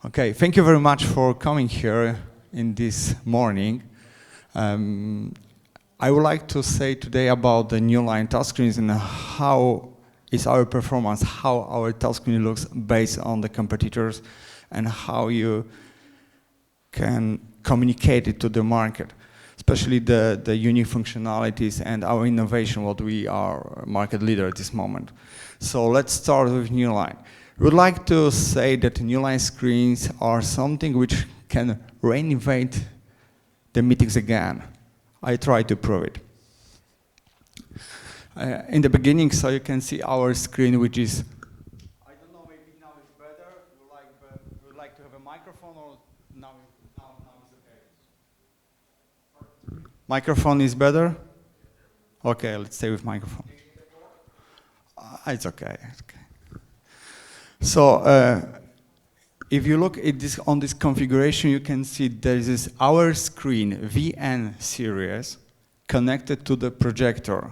Okay, thank you very much for coming here in this morning. I would like to say today about the Newline touchscreens and how is our performance, how our touchscreen looks based on the competitors, and how you can communicate it to the market, especially the unique functionalities and our innovation, what we are market leader at this moment. So let's start with Newline. We would like to say that Newline screens are something which can reinvent the meetings again. I try to prove it. In the beginning, so you can see our screen, which is, I don't know, maybe now it's better. You would like to have a microphone, or now it's okay? Microphone is better? Okay, let's stay with microphone. It's okay. It's okay. So if you look at this on this configuration, you can see there is our screen VN series connected to the projector,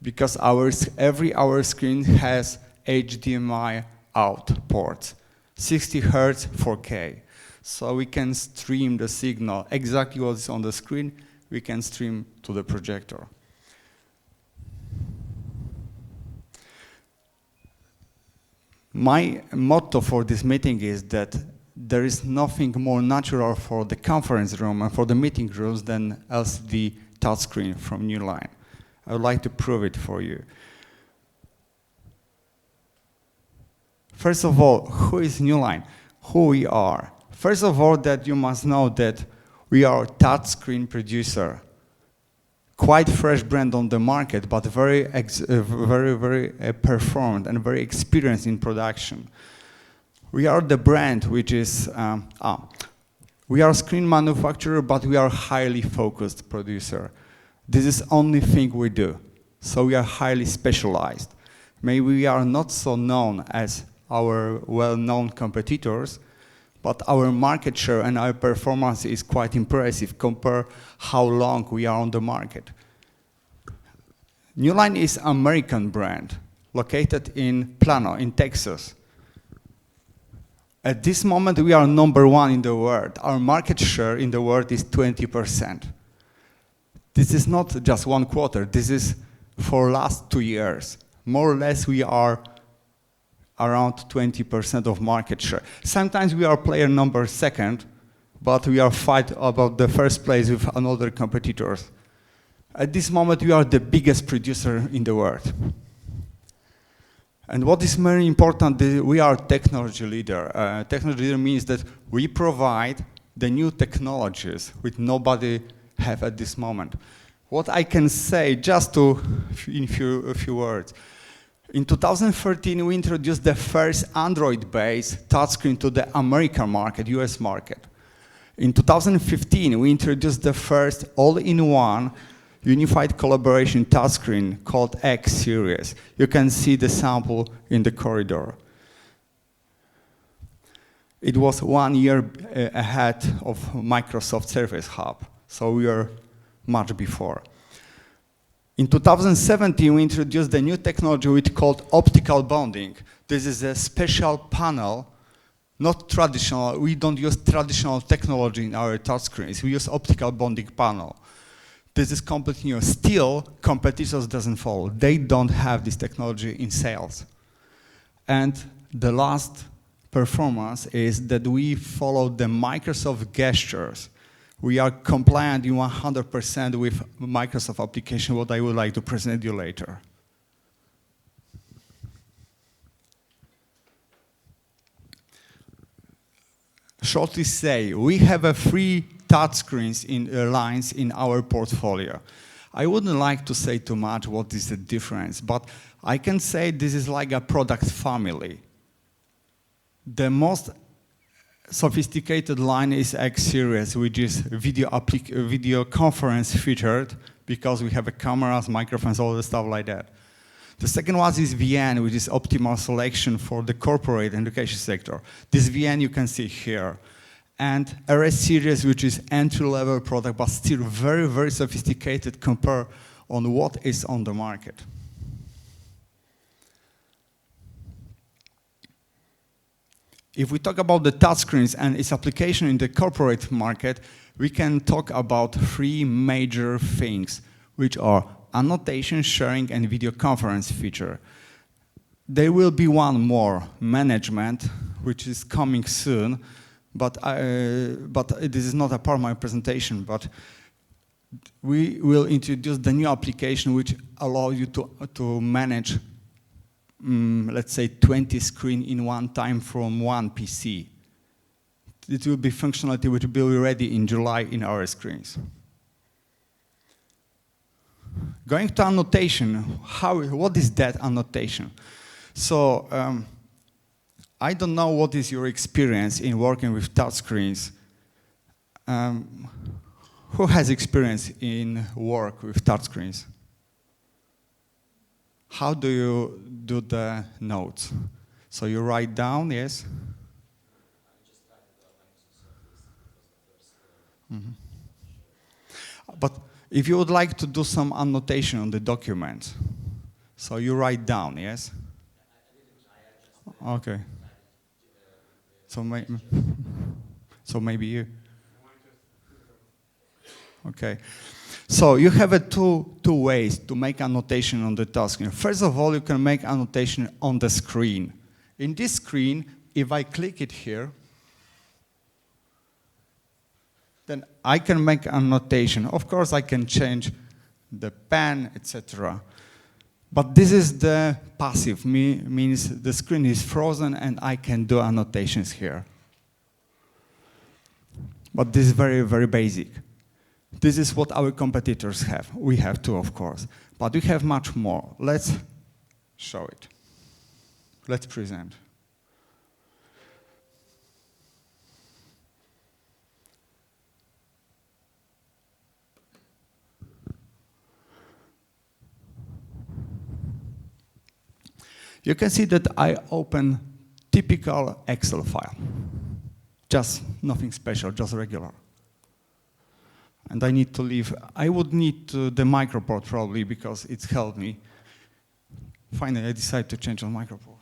because every screen has HDMI out ports, 60 Hz 4K. So we can stream the signal, exactly what is on the screen, we can stream to the projector. My motto for this meeting is that there is nothing more natural for the conference room and for the meeting rooms than LCD touchscreen from Newline. I would like to prove it for you. First of all, who is Newline? Who we are? First of all, that you must know that we are a touchscreen producer. Quite fresh brand on the market, but very performed and very experienced in production. We are the brand which is, we are a screen manufacturer, but we are a highly focused producer. This is the only thing we do. So we are highly specialized. Maybe we are not so known as our well-known competitors, but our market share and our performance is quite impressive compared how long we are on the market. Newline is an American brand located in Plano, in Texas. At this moment, we are #1 in the world. Our market share in the world is 20%. This is not just one quarter. This is for last 2 years. More or less, we are around 20% of market share. Sometimes we are player #2, but we are fight about the first place with another competitors. At this moment, we are the biggest producer in the world. And what is very important, we are technology leader. Technology leader means that we provide the new technologies which nobody have at this moment. What I can say, just in a few words, in 2013, we introduced the first Android-based touchscreen to the American market, US market. In 2015, we introduced the first all-in-one unified collaboration touchscreen called X series. You can see the sample in the corridor. It was 1 year ahead of Microsoft Surface Hub, so we were much before. In 2017, we introduced the new technology which called optical bonding. This is a special panel, not traditional. We don't use traditional technology in our touchscreens. We use optical bonding panel. This is completely new. Still, competitors doesn't follow. They don't have this technology in sales. And the last performance is that we follow the Microsoft gestures. We are compliant in 100% with Microsoft application, what I would like to present you later. Shortly say, we have a free touchscreens lines in our portfolio. I wouldn't like to say too much what is the difference, but I can say this is like a product family. The most sophisticated line is X series, which is video conference featured, because we have cameras, microphones, all the stuff like that. The second one is VN, which is optimal selection for the corporate and education sector. This VN you can see here. And RS series, which is entry-level product, but still very, very sophisticated compared on what is on the market. If we talk about the touchscreens and its application in the corporate market, we can talk about three major things, which are annotation, sharing, and video conference feature. There will be one more, management, which is coming soon, but this is not a part of my presentation, but we will introduce the new application which allows you to manage, let's say, 20 screens in one time from one PC. It will be functionality which will be ready in July in our screens. Going to annotation, what is that annotation? So, I don't know what is your experience in working with touchscreens. Who has experience in work with touchscreens? How do you do the notes? So you write down, yes? Mm-hmm. But if you would like to do some annotation on the document, so you write down, yes? Okay. So maybe you. Okay. So you have two ways to make annotation on the touchscreen. First of all, you can make annotation on the screen. In this screen, if I click it here, then I can make annotation. Of course, I can change the pen, etc. But this is the passive, means the screen is frozen and I can do annotations here. But this is very, very basic. This is what our competitors have. We have too, of course. But we have much more. Let's show it. Let's present. You can see that I open typical Excel file. Just nothing special, just regular. And I need to leave. I would need the microport probably because it's helped me. Finally, I decided to change on microport.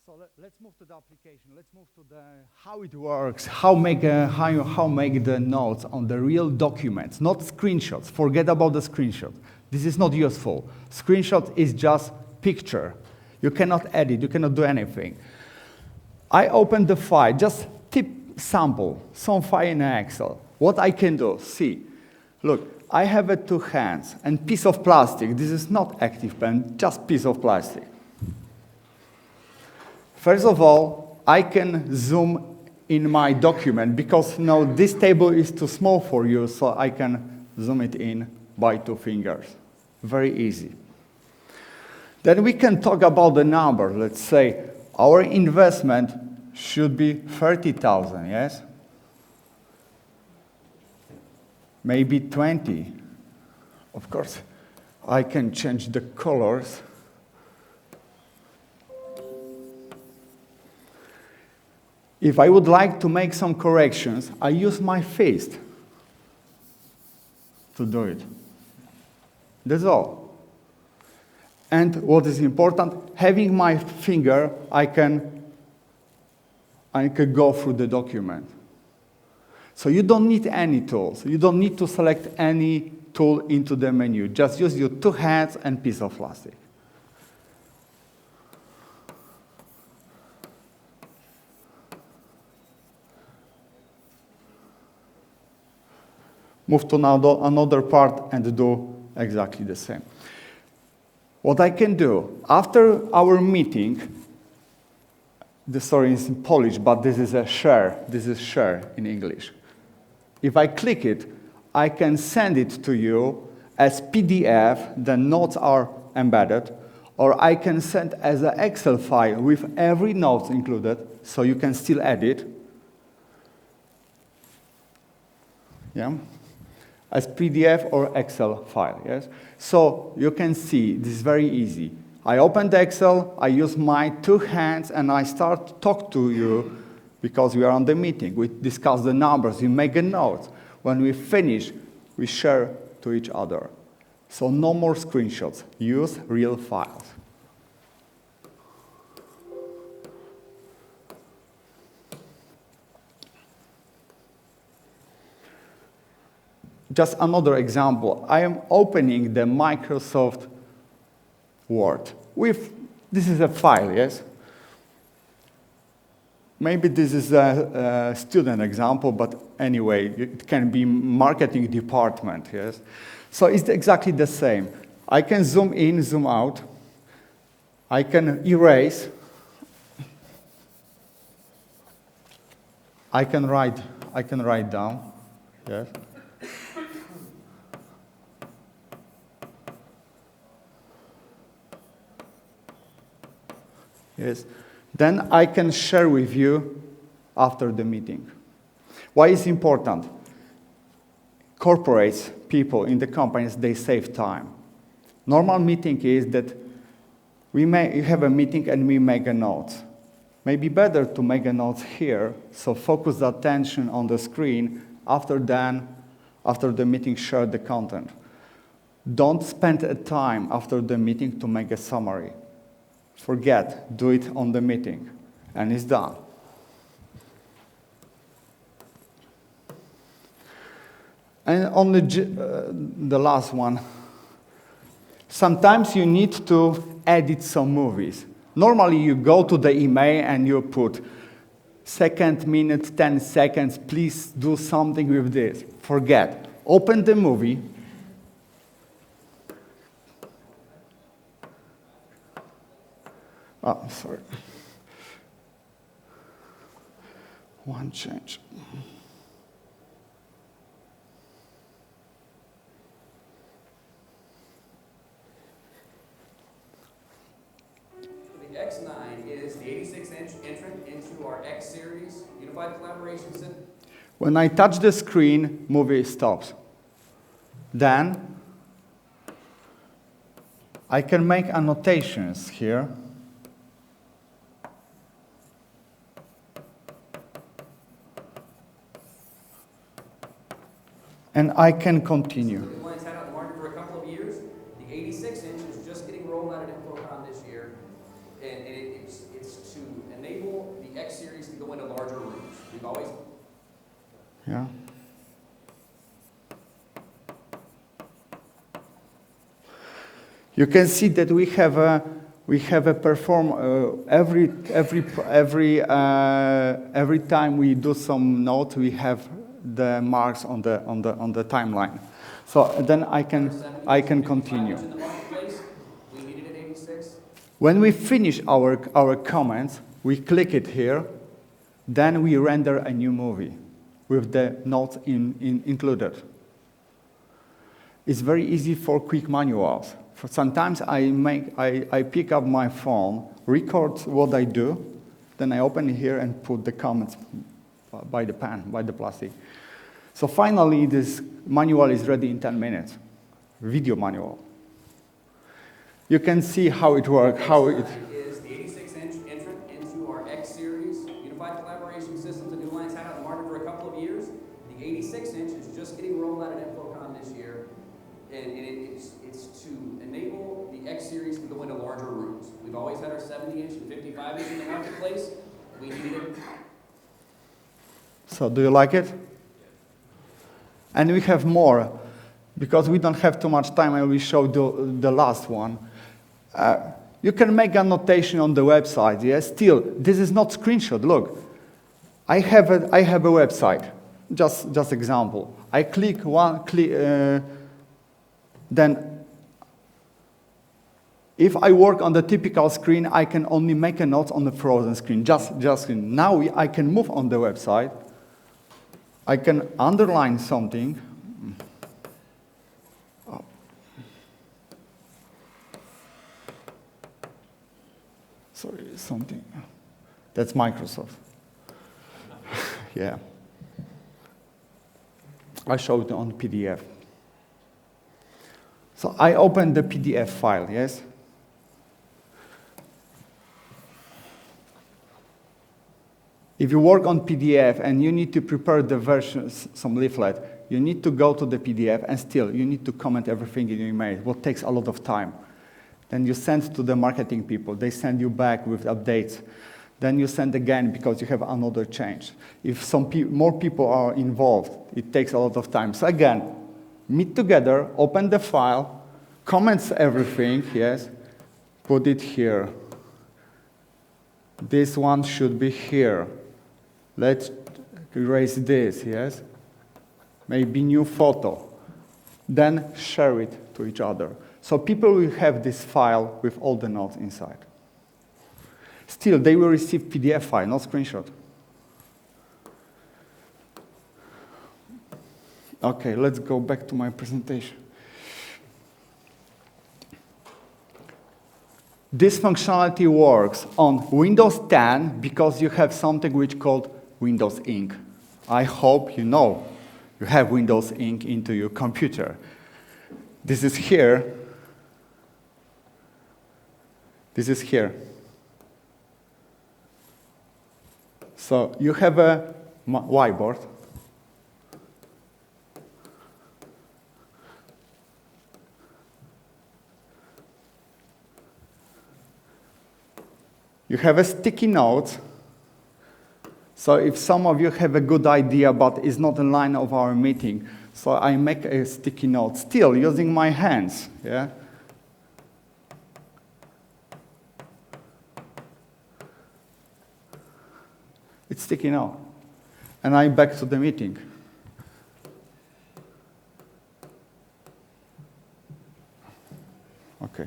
So let's move to the application. Let's move to how it works, how make the notes on the real documents, not screenshots. Forget about the screenshot. This is not useful. Screenshot is just picture. You cannot edit. You cannot do anything. I open the file, just tip sample, some file in Excel. What I can do, see, look, I have two hands and piece of plastic. This is not active pen, just piece of plastic. First of all, I can zoom in my document because now this table is too small for you, so I can zoom it in by 2 fingers. Very easy. Then we can talk about the number. Let's say our investment should be 30,000, yes? Maybe 20. Of course, I can change the colors. If I would like to make some corrections, I use my fist to do it. That's all. And what is important, having my finger, I can go through the document. So you don't need any tools. You don't need to select any tool into the menu. Just use your 2 hands and piece of plastic. Move to another part and do exactly the same. What I can do, after our meeting, the story is in Polish, but this is a share. This is share in English. If I click it, I can send it to you as PDF, the notes are embedded, or I can send as an Excel file with every note included, so you can still edit. Yeah? As PDF or Excel file, yes? So you can see, this is very easy. I open the Excel, I use my two hands, and I start to talk to you because we are on the meeting. We discuss the numbers, we make a note. When we finish, we share to each other. So no more screenshots, use real files. Just another example. I am opening the Microsoft Word. This is a file, yes? Maybe this is a student example, but anyway, it can be marketing department, yes? So it's exactly the same. I can zoom in, zoom out. I can erase. I can write down, yes? Yes. Then I can share with you after the meeting. Why is it important? Corporates, people in the companies, they save time. Normal meeting is that you have a meeting and we make a note. Maybe better to make a note here, so focus the attention on the screen, after the meeting, share the content. Don't spend a time after the meeting to make a summary. Forget, do it on the meeting, and it's done. And on the last one, sometimes you need to edit some movies. Normally you go to the email and you put second, minute, 10 seconds, please do something with this. Forget, open the movie. Oh, sorry. One change. The X9 is the 86-inch entrant into our X series unified collaboration system. When I touch the screen, movie stops. Then I can make annotations here. And I can continue. Newline's had out in the market for a couple of years. The 86-inch is just getting rolled out at alapokon this year. And it's to enable the X series to go into larger rooms. We've always... Yeah. You can see that we have a perform every time we do some note, we have the marks on the timeline. So then I can continue. When we finish our comments, we click it here, then we render a new movie with the notes included. It's very easy for quick manuals. Sometimes I pick up my phone, record what I do, then I open it here and put the comments by the pen, by the plastic. So finally, this manual is ready in 10 minutes. Video manual. You can see how it works, how it... is the 86-inch entrant into our X series unified collaboration systems that Newline's had out in the market for a couple of years. The 86-inch is just getting rolled out at alapokon this year. And it's to enable the X series to go into larger rooms. We've always had our 70-inch and 55-inch in the marketplace. We needed it. So do you like it? And we have more. Because we don't have too much time, I will show the last one. You can make a notation on the website. Yes? Still, this is not screenshot. Look, I have a website. Just example. I click one, then if I work on the typical screen, I can only make a note on the frozen screen, just screen. Now I can move on the website. I can underline something, Oh. Sorry, something. That's Microsoft. Yeah. I showed it on PDF. So I opened the PDF file, yes? If you work on PDF and you need to prepare the versions, some leaflet, you need to go to the PDF and still you need to comment everything in your email, what takes a lot of time. Then you send to the marketing people, they send you back with updates. Then you send again because you have another change. If some more people are involved, it takes a lot of time. So again, meet together, open the file, comments everything, yes, put it here. This one should be here. Let's erase this, yes? Maybe new photo. Then share it to each other. So people will have this file with all the notes inside. Still, they will receive PDF file, not screenshot. Okay, let's go back to my presentation. This functionality works on Windows 10 because you have something which called Windows Ink. I hope you know you have Windows Ink into your computer. This is here. This is here. So you have a whiteboard. You have a sticky note. So if some of you have a good idea, but it's not in line of our meeting, so I make a sticky note, still using my hands, yeah? It's sticky note. And I'm back to the meeting. Okay.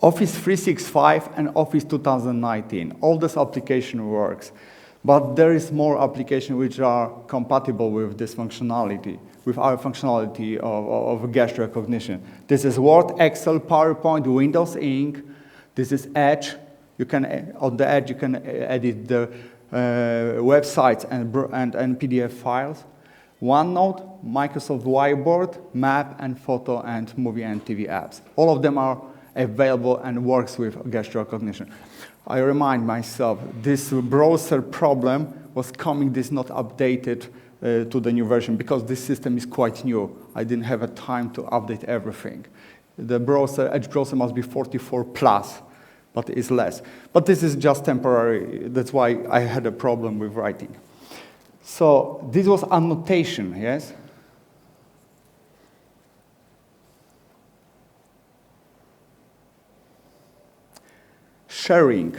Office 365 and Office 2019, all this application works. But there is more applications which are compatible with this functionality, with our functionality of gesture recognition. This is Word, Excel, PowerPoint, Windows Ink. This is Edge. You can, on the Edge, you can edit the websites and PDF files. OneNote, Microsoft Whiteboard, Map, and Photo, and Movie and TV apps. All of them are available and works with gesture recognition. I remind myself, this browser problem was coming, this not updated to the new version, because this system is quite new. I didn't have a time to update everything. The browser, Edge browser must be 44 plus, but it's less. But this is just temporary. That's why I had a problem with writing. So this was annotation, yes? Sharing.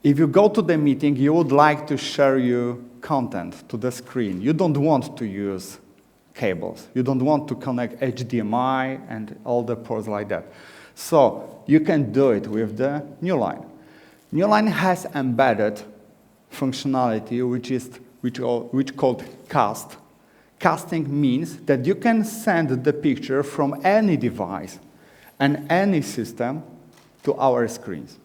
If you go to the meeting, you would like to share your content to the screen. You don't want to use cables. You don't want to connect HDMI and all the ports like that. So you can do it with the Newline. Newline has embedded functionality which called cast. Casting means that you can send the picture from any device and any system to our screens.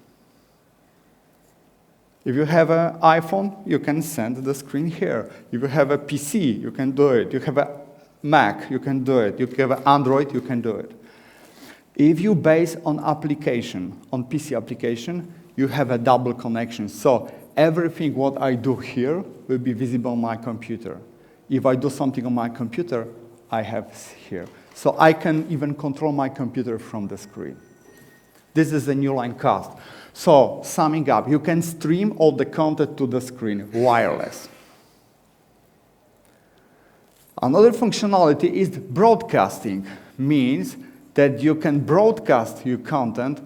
If you have an iPhone, you can send the screen here. If you have a PC, you can do it. You have a Mac, you can do it. You have an Android, you can do it. If you base on application, on PC application, you have a double connection. So everything what I do here will be visible on my computer. If I do something on my computer, I have here. So I can even control my computer from the screen. This is a Newline cast. So summing up, you can stream all the content to the screen wireless. Another functionality is broadcasting. Means that you can broadcast your content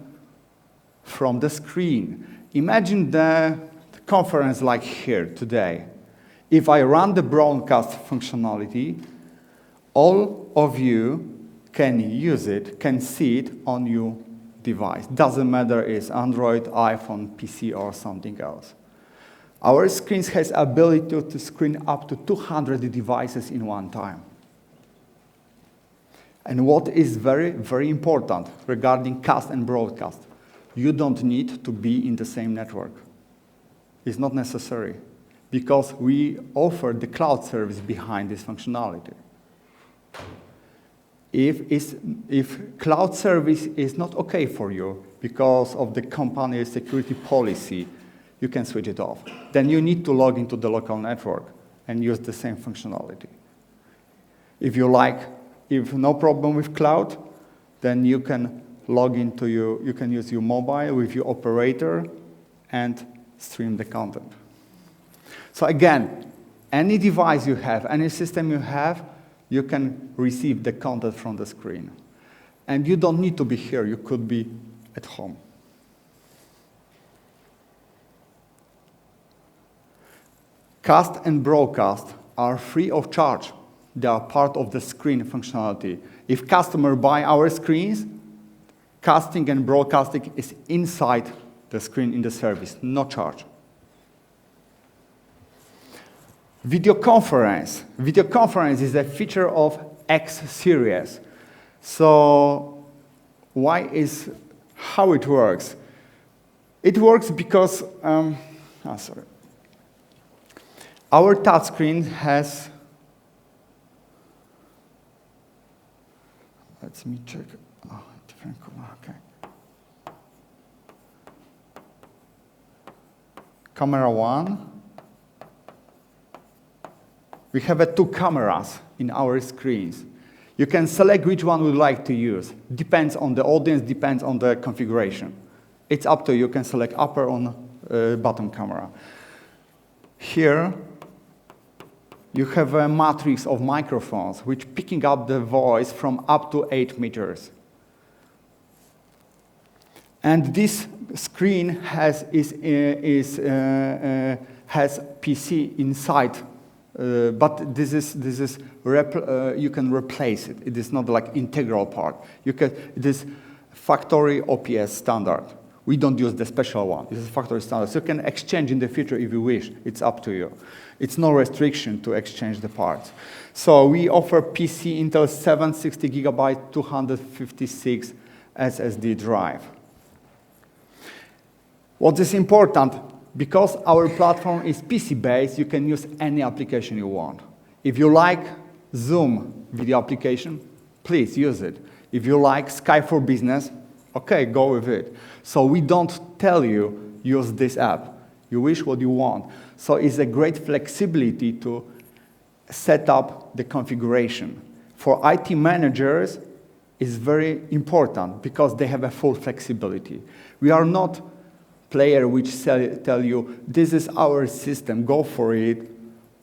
from the screen. Imagine the conference like here today. If I run the broadcast functionality, all of you can use it, can see it on your device. Doesn't matter it's Android, iPhone, PC, or something else. Our screens has ability to screen up to 200 devices in one time. And what is very, very important regarding cast and broadcast, you don't need to be in the same network. It's not necessary, because we offer the cloud service behind this functionality. If cloud service is not okay for you because of the company's security policy, you can switch it off. Then you need to log into the local network and use the same functionality. If no problem with cloud, then you can log into you can use your mobile with your operator and stream the content. So again, any device you have, any system you have, you can receive the content from the screen. And you don't need to be here, you could be at home. Cast and broadcast are free of charge. They are part of the screen functionality. If customers buy our screens, casting and broadcasting is inside the screen in the service, no charge. Video conference. Video conference is a feature of X series. So how it works? It works because, our touchscreen has, let me check, different color, okay. Camera 1. We have two cameras in our screens. You can select which one you would like to use. Depends on the audience, depends on the configuration. It's up to you. You can select upper or bottom camera. Here, you have a matrix of microphones which picking up the voice from up to 8 meters. And this screen has PC inside, but this is you can replace it. It is not like integral part. It is factory OPS standard. We don't use the special one. This is factory standard. So you can exchange in the future if you wish. It's up to you. It's no restriction to exchange the parts. So we offer PC Intel 760 gigabyte 256 SSD drive. What is important, because our platform is PC-based, you can use any application you want. If you like Zoom video application, please use it. If you like Skype for Business, okay, go with it. So we don't tell you, use this app. You wish what you want. So it's a great flexibility to set up the configuration. For IT managers, it's very important because they have a full flexibility. We are not player which tell you, this is our system, go for it.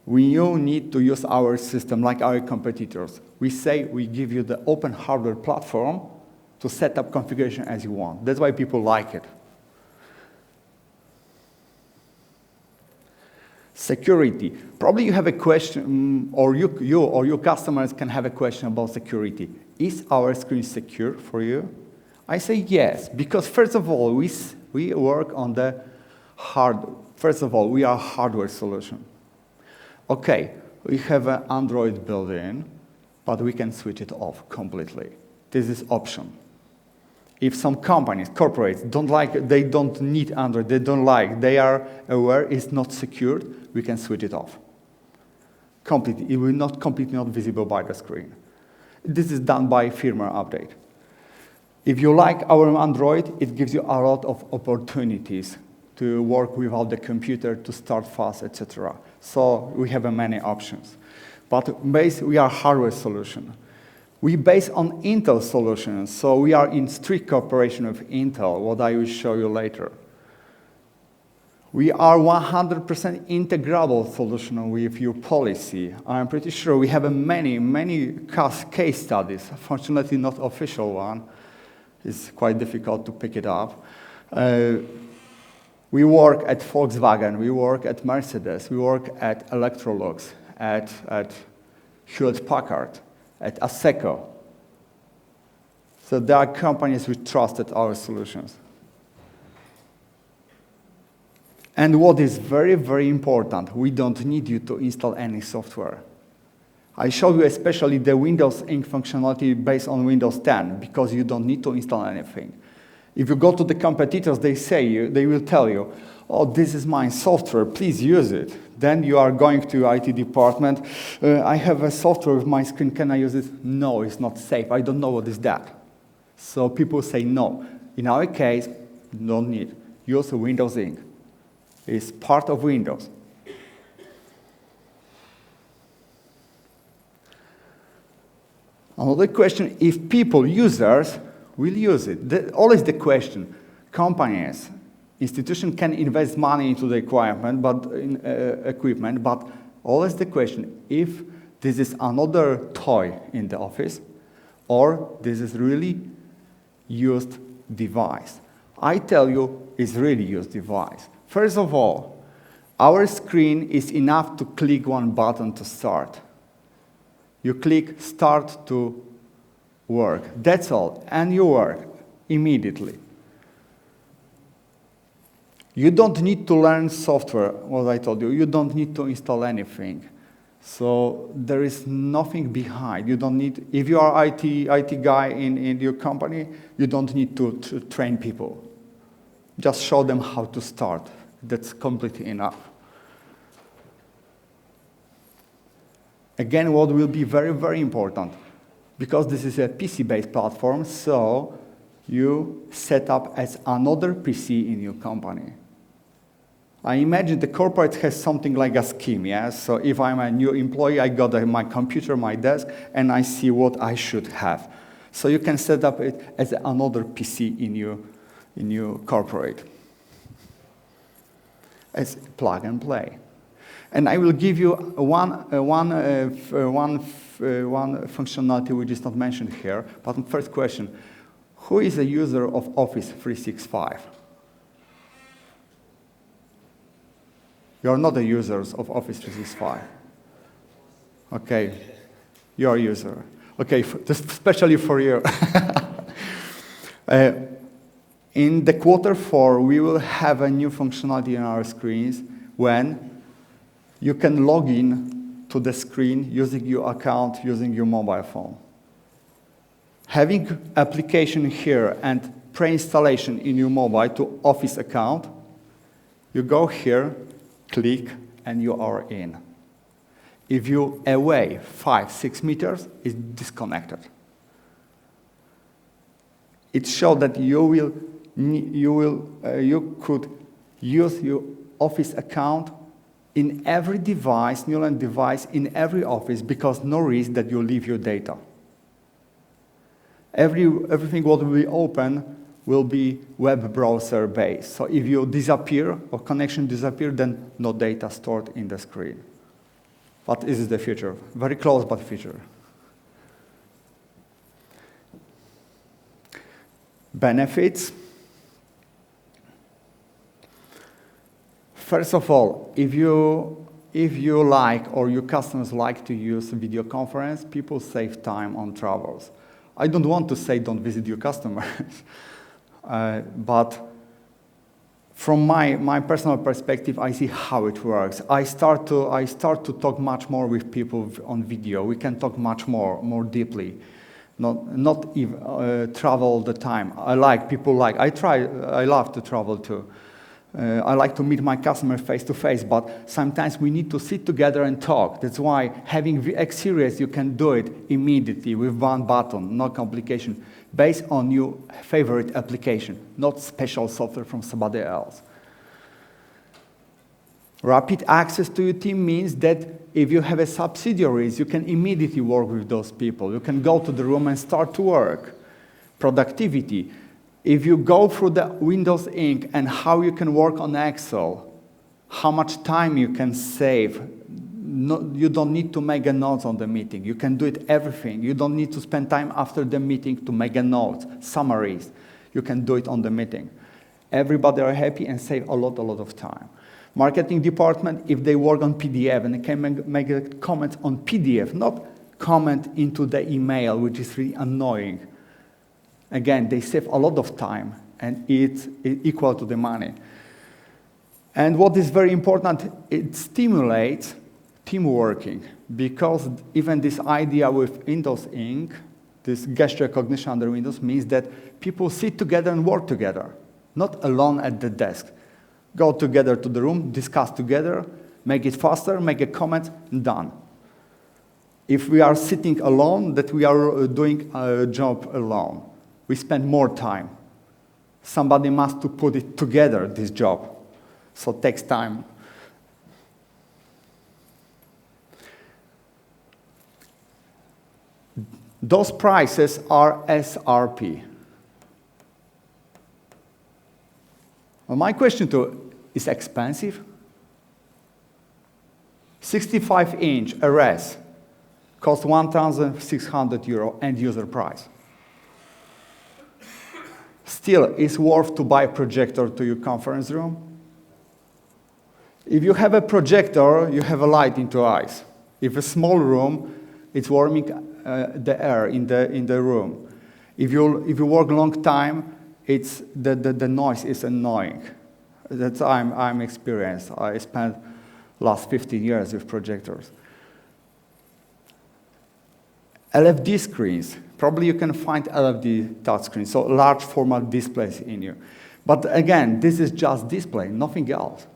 You need to use our system like our competitors. We say we give you the open hardware platform to set up configuration as you want. That's why people like it. Security. Probably you have a question, or you or your customers can have a question about security. Is our screen secure for you? I say yes, because first of all, we work on the first of all, we are a hardware solution. Okay, we have an Android built-in, but we can switch it off completely. This is option. If some companies, corporates, don't like it, they don't need Android, they are aware it's not secured, we can switch it off. Completely, it will not completely not visible by the screen. This is done by firmware update. If you like our Android, it gives you a lot of opportunities to work without the computer, to start fast, etc. So we have many options. But we are a hardware solution. We base on Intel solutions, so we are in strict cooperation with Intel, what I will show you later. We are 100% integrable solution with your policy. I'm pretty sure we have many case studies, fortunately not official one. It's quite difficult to pick it up. We work at Volkswagen, we work at Mercedes, we work at Electrolux, at Hewlett-Packard, at ASECO. So there are companies which trusted our solutions. And what is very, very important, we don't need you to install any software. I show you especially the Windows Ink functionality based on Windows 10, because you don't need to install anything. If you go to the competitors, they will tell you, oh, this is my software, please use it. Then you are going to your IT department, I have a software with my screen, can I use it? No, it's not safe, I don't know what is that. So people say no. In our case, don't need. Use Windows Ink. It's part of Windows. Another question, if people, users, will use it. Always the question, companies, institutions can invest money into the equipment, but always the question, if this is another toy in the office, or this is really used device. I tell you, it's really used device. First of all, our screen is enough to click one button to start. You click Start to work. That's all, and you work immediately. You don't need to learn software, what I told you. You don't need to install anything. So there is nothing behind. You don't need, if you are IT guy in your company, you don't need to train people. Just show them how to start. That's completely enough. Again, what will be very, very important, because this is a PC-based platform, so you set up as another PC in your company. I imagine the corporate has something like a scheme, yeah? So if I'm a new employee, I got my computer, my desk, and I see what I should have. So you can set up it as another PC in your corporate. As plug and play. And I will give you one functionality which is not mentioned here, but first question, who is a user of Office 365? You're not a user of Office 365. Okay, you're a user. Okay, especially for you. In the Q4, we will have a new functionality on our screens when you can log in to the screen using your account, using your mobile phone. Having application here and pre-installation in your mobile to Office account, you go here, click, and you are in. If you're away 5-6 meters, it's disconnected. It shows that you could use your Office account in every device, Newline device, in every office, because no risk that you leave your data. Everything what will be open will be web browser based. So if you disappear or connection disappear, then no data stored in the screen. But this is the future. Very close, but future. Benefits. First of all, if you like or your customers like to use video conference, people save time on travels. I don't want to say don't visit your customers, but from my personal perspective, I see how it works. I start to talk much more with people on video. We can talk much more deeply. Not even travel all the time. I love to travel too. I like to meet my customer face to face, but sometimes we need to sit together and talk. That's why having VX series, you can do it immediately with one button, no complication, based on your favorite application, not special software from somebody else. Rapid access to your team means that if you have a subsidiaries, you can immediately work with those people. You can go to the room and start to work. Productivity. If you go through the Windows Ink and how you can work on Excel, how much time you can save, you don't need to make a note on the meeting. You can do it everything. You don't need to spend time after the meeting to make a note, summaries. You can do it on the meeting. Everybody are happy and save a lot of time. Marketing department, if they work on PDF and they can make a comment on PDF, not comment into the email, which is really annoying. Again, they save a lot of time, and it's equal to the money. And what is very important, it stimulates team working, because even this idea with Windows Ink, this gesture recognition under Windows, means that people sit together and work together, not alone at the desk. Go together to the room, discuss together, make it faster, make a comment, and done. If we are sitting alone, that we are doing a job alone. We spend more time. Somebody must to put it together, this job. So it takes time. Those prices are SRP. Well, my question to you, is expensive? 65-inch RS costs €1,600 end user price. Still, it's worth to buy a projector to your conference room. If you have a projector, you have a light into eyes. If a small room, it's warming the air in the room. If you work a long time, it's the noise is annoying. That's I'm experienced. I spent last 15 years with projectors. LFD screens. Probably you can find LFD touchscreens, so large format displays in you. But again, this is just display, nothing else.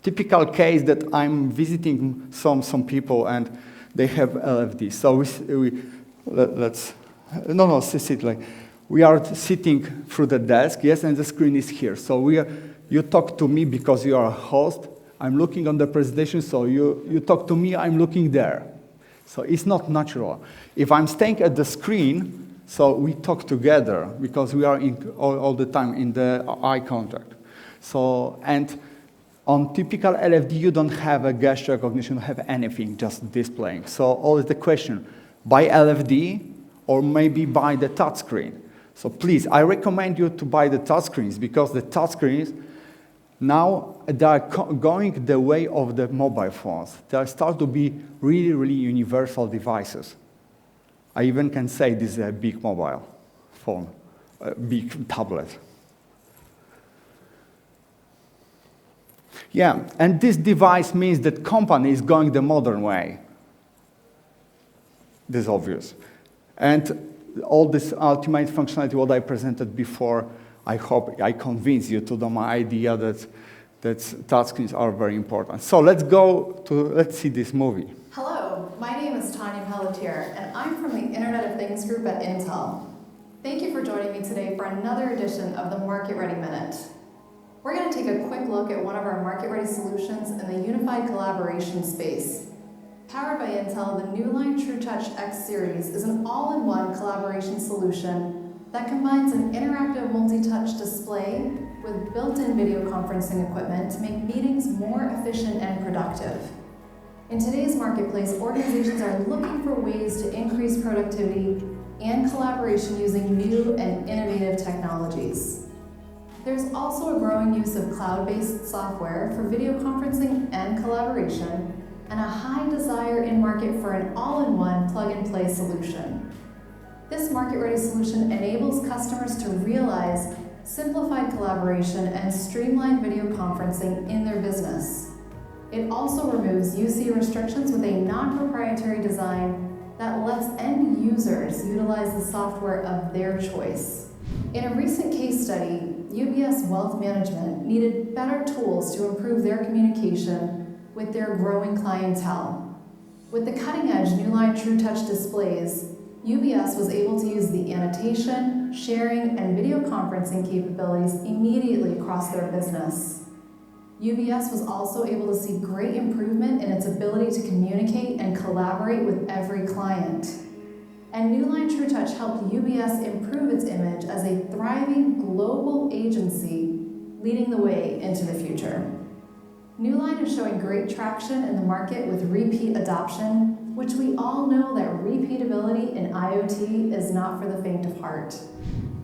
Typical case that I'm visiting some people and they have LFD. So sit like we are sitting through the desk, yes, and the screen is here. So you talk to me because you are a host. I'm looking on the presentation, so you talk to me. I'm looking there. So it's not natural. If I'm staying at the screen, so we talk together because we are all the time in the eye contact. So and on typical LFD, you don't have a gesture recognition, you don't have anything, just displaying. So always the question, buy LFD or maybe buy the touchscreen. So please, I recommend you to buy the touchscreens because the touchscreens, now they are going the way of the mobile phones. They start to be really, really universal devices. I even can say this is a big mobile phone, a big tablet. Yeah, and this device means that company is going the modern way. This is obvious. And all this ultimate functionality, what I presented before, I hope I convince you to my idea that touchscreens are very important. So let's see this movie. Hello, my name is Tanya Pelletier, and I'm from the Internet of Things group at Intel. Thank you for joining me today for another edition of the Market Ready Minute. We're going to take a quick look at one of our market-ready solutions in the unified collaboration space. Powered by Intel, the Newline TrueTouch X Series is an all-in-one collaboration solution that combines an interactive multi-touch display with built-in video conferencing equipment to make meetings more efficient and productive. In today's marketplace, organizations are looking for ways to increase productivity and collaboration using new and innovative technologies. There's also a growing use of cloud-based software for video conferencing and collaboration, and a high desire in market for an all-in-one plug-and-play solution. This market-ready solution enables customers to realize simplified collaboration and streamlined video conferencing in their business. It also removes UC restrictions with a non-proprietary design that lets end users utilize the software of their choice. In a recent case study, UBS Wealth Management needed better tools to improve their communication with their growing clientele. With the cutting-edge Newline TrueTouch displays, UBS was able to use the annotation, sharing, and video conferencing capabilities immediately across their business. UBS was also able to see great improvement in its ability to communicate and collaborate with every client. And Newline TrueTouch helped UBS improve its image as a thriving global agency leading the way into the future. Newline is showing great traction in the market with repeat adoption, which we all know that repeatability in IoT is not for the faint of heart.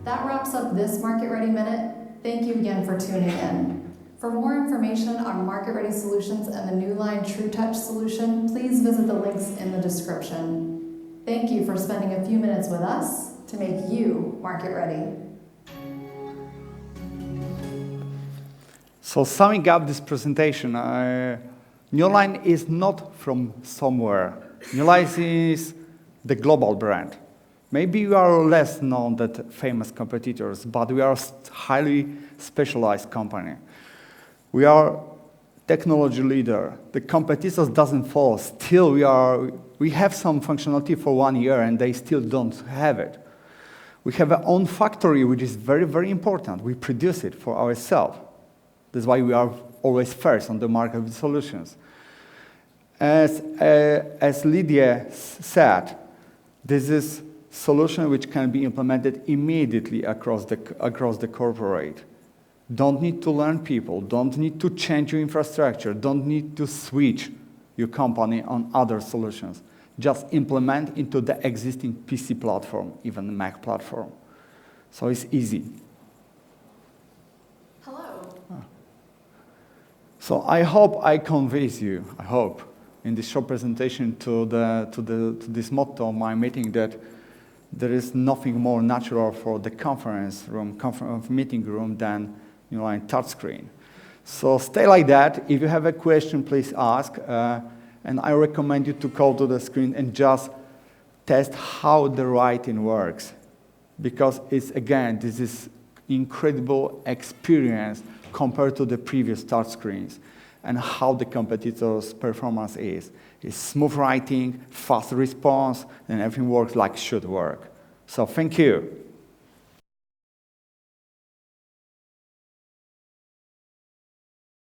That wraps up this Market Ready Minute. Thank you again for tuning in. For more information on Market Ready Solutions and the Newline TrueTouch solution, please visit the links in the description. Thank you for spending a few minutes with us. to make you market ready. So summing up this presentation, Newline is not from somewhere. Newline is the global brand. Maybe we are less known than famous competitors, but we are a highly specialized company. We are technology leader. The competitors doesn't follow. Still, we have some functionality for 1 year, and they still don't have it. We have our own factory, which is very, very important. We produce it for ourselves. That's why we are always first on the market with solutions. As Lydia said, this is solution which can be implemented immediately across the corporate. Don't need to learn people, don't need to change your infrastructure, don't need to switch your company on other solutions. Just implement into the existing PC platform, even the Mac platform. So it's easy. Hello. So I hope I convince you, in this short presentation to this motto of my meeting, that there is nothing more natural for the meeting room than Newline touchscreen. So stay like that. If you have a question, please ask. And I recommend you to go to the screen and just test how the writing works. Because this is incredible experience compared to the previous touchscreens and how the competitors' performance is. It's smooth writing, fast response, and everything works like it should work. So thank you.